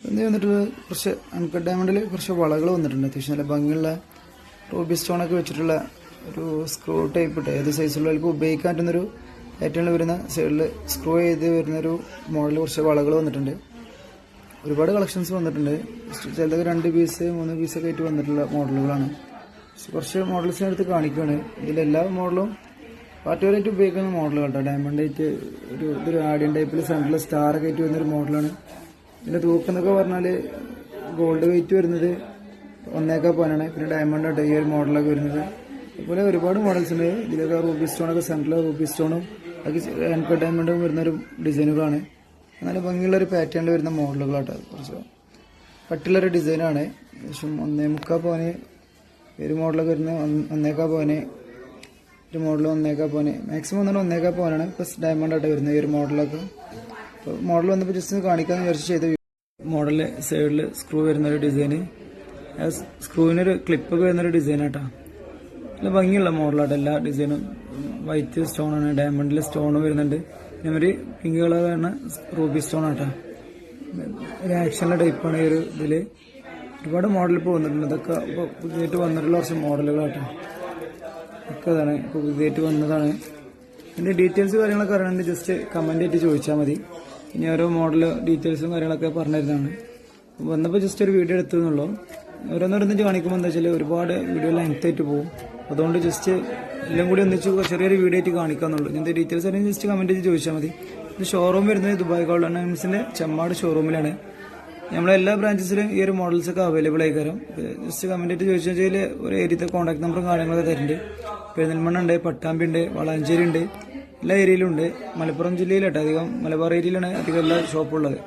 ഇത് വന്നിട്ട് കുറച്ച് അൺകട്ട് ഡയമണ്ടിൽ കുറച്ച് വളകൾ വന്നിട്ടുണ്ട്. അത്യാവശ്യം നല്ല ഭംഗിയുള്ള റൂബി സ്റ്റോണൊക്കെ വെച്ചിട്ടുള്ള ഒരു സ്ക്രൂ ടൈപ്പ് ഇട്ട് ഏത് സൈസുള്ളവർക്ക് ഉപയോഗിക്കാൻ പറ്റുന്നൊരു ഏറ്റവും വരുന്ന സൈഡിൽ സ്ക്രൂ ചെയ്ത് വരുന്നൊരു മോഡൽ കുറച്ച് വളകൾ വന്നിട്ടുണ്ട്. ഒരുപാട് കളക്ഷൻസ് വന്നിട്ടുണ്ട്. ചിലതൊക്കെ 2 പീസ് 3 പീസൊക്കെ ആയിട്ട് വന്നിട്ടുള്ള മോഡലുകളാണ്. കുറച്ച് മോഡൽസിനടുത്ത് കാണിക്കുകയാണ്. ഇതിലെല്ലാ മോഡലും പാർട്ടിവരായിട്ട് ഉപയോഗിക്കുന്ന മോഡലുകൾ കേട്ടോ. ഡയമണ്ട് ആയിട്ട് ഇതൊരു ആഡിയൻ ടൈപ്പിൽ ഫ്രണ്ടിൽ സ്റ്റാറൊക്കെ ആയിട്ട് വരുന്നൊരു മോഡലാണ്. ഇതിൻ്റെ തൂക്കം എന്നൊക്കെ പറഞ്ഞാൽ ഗോൾഡ് വെയിറ്റ് വരുന്നത് 1.25 പവനാണ്. പിന്നെ ഡയമണ്ട് ആയിട്ട് ഈ ഒരു മോഡലൊക്കെ വരുന്നത്. അതുപോലെ ഒരുപാട് മോഡൽസ് ഉണ്ട്. ഇതിലൊക്കെ റൂബി സ്റ്റോണൊക്കെ സെൻട്രൽ റൂബി സ്റ്റോണും അത് അൺകട്ട് ഡയമണ്ടും വരുന്നൊരു ഡിസൈനുകളാണ്. നല്ല ഭംഗിയുള്ളൊരു പാറ്റേണിൽ വരുന്ന മോഡലുകളാട്ടോ. കുറച്ച് കട്ടിയുള്ളൊരു ഡിസൈനാണ്. ഏകദേശം 1.25 പവന് ഒരു മോഡലൊക്കെ വരുന്നത് 1.25 പവന്. ഒരു മോഡൽ 1.25 പവന് മാക്സിമം വന്നാൽ 1.25 പവനാണ്. പ്ലസ് ഡയമണ്ട് ആയിട്ട് വരുന്നത് ഈ ഒരു മോഡലൊക്കെ. അപ്പോൾ മോഡൽ വന്നപ്പോൾ ജസ്റ്റ് കാണിക്കാമെന്ന് വിചാരിച്ച് ചെയ്ത മോഡലിൽ സൈഡിൽ സ്ക്രൂ വരുന്നൊരു ഡിസൈന്, സ്ക്രൂവിനൊരു ക്ലിപ്പൊക്കെ വരുന്നൊരു ഡിസൈനാട്ടോ. നല്ല ഭംഗിയുള്ള മോഡലാട്ടോ. എല്ലാ ഡിസൈനും വൈറ്റ് സ്റ്റോണാണ്, ഡയമണ്ടിൽ സ്റ്റോൺ വരുന്നുണ്ട്. പിന്നെ ഒരു പിങ്ക് കളറാണ് റൂബി സ്റ്റോൺ ആട്ടോ. ഒരു ആക്ഷനുള്ള ടൈപ്പാണ് ഈ ഒരു ഇതിൽ. ഒരുപാട് മോഡൽ ഇപ്പോൾ വന്നിട്ടുണ്ട്. ഇതൊക്കെ ഇപ്പോൾ പുതിയതായിട്ട് വന്നിട്ടുള്ള കുറച്ച് മോഡലുകളാട്ടോ. ഒക്കെ അതാണ് ഇപ്പോൾ പുതിയതായിട്ട് വന്നതാണ്. ഇതിൻ്റെ ഡീറ്റെയിൽസ് കാര്യങ്ങളൊക്കെ അറിയണമെങ്കിൽ ജസ്റ്റ് കമൻ്റ് ആയിട്ട് ചോദിച്ചാൽ മതി. ഇനി ഓരോ മോഡൽ ഡീറ്റെയിൽസും കാര്യങ്ങളൊക്കെ പറഞ്ഞു തരുന്നതാണ്. വന്നപ്പോൾ ജസ്റ്റ് ഒരു വീഡിയോ എടുത്തതെന്നുള്ളൂ. ഓരോന്നോരോന്നിച്ച് കാണിക്കുമ്പോൾ എന്താ വെച്ചാൽ ഒരുപാട് വീഡിയോ ലെങ്ത് ആയിട്ട് പോകും. അതുകൊണ്ട് ജസ്റ്റ് എല്ലാം കൂടി ഒന്നിച്ച് ചെറിയൊരു വീഡിയോ ആയിട്ട് കാണിക്കാന്നുള്ളൂ. ഇതിൻ്റെ ഡീറ്റെയിൽസ് അറിയാൻ ജസ്റ്റ് കമൻറ്റ് ചെയ്ത് ചോദിച്ചാൽ മതി. ഇത് ഷോറൂം വരുന്നത് ദുബായ് ഗോൾഡ് ഡയമണ്ട്സിൻ്റെ ചെമ്മാട് ഷോറൂമിലാണ്. നമ്മളെല്ലാ ബ്രാഞ്ചസിലും ഈ ഒരു മോഡൽസൊക്കെ അവൈലബിൾ ആയി തരാം. ജസ്റ്റ് കമൻറ്റ് ആയിട്ട് ചോദിച്ചാൽ ഒരു ഏരിയത്തെ കോൺടാക്ട് നമ്പറും കാര്യങ്ങളൊക്കെ തരുന്നുണ്ട്. പെരുന്തൽമണ്ണ ഉണ്ട്, പട്ടാമ്പി ഉണ്ട്, വളാഞ്ചേരി ഉണ്ട്, എല്ലാ ഏരിയയിലും ഉണ്ട്. മലപ്പുറം ജില്ലയിലാട്ടോ അധികം, മലബാർ ഏരിയയിലാണ് അധികം എല്ലാ ഷോപ്പുള്ളത്.